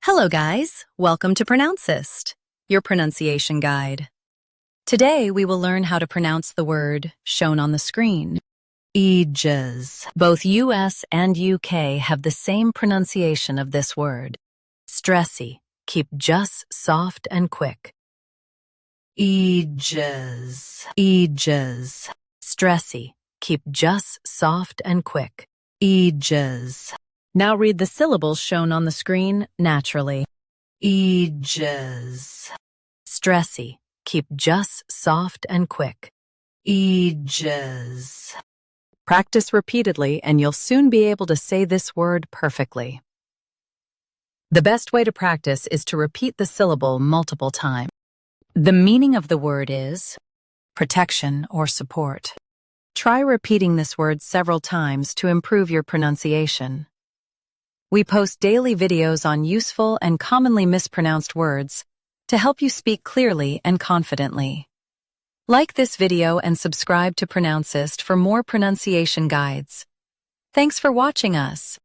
Hello guys, welcome to Pronouncist, your pronunciation guide. Today we will learn how to pronounce the word shown on the screen. AEGIS. Both US and UK have the same pronunciation of this word. Stressy, keep just soft and quick. AEGIS. AEGIS. Stressy, keep just soft and quick. AEGIS. Now read the syllables shown on the screen naturally. AEGIS. Stressy, keep just soft and quick. AEGIS. Practice repeatedly and you'll soon be able to say this word perfectly. The best way to practice is to repeat the syllable multiple times. The meaning of the word is protection or support. Try repeating this word several times to improve your pronunciation. We post daily videos on useful and commonly mispronounced words to help you speak clearly and confidently. Like this video and subscribe to Pronouncist for more pronunciation guides. Thanks for watching us.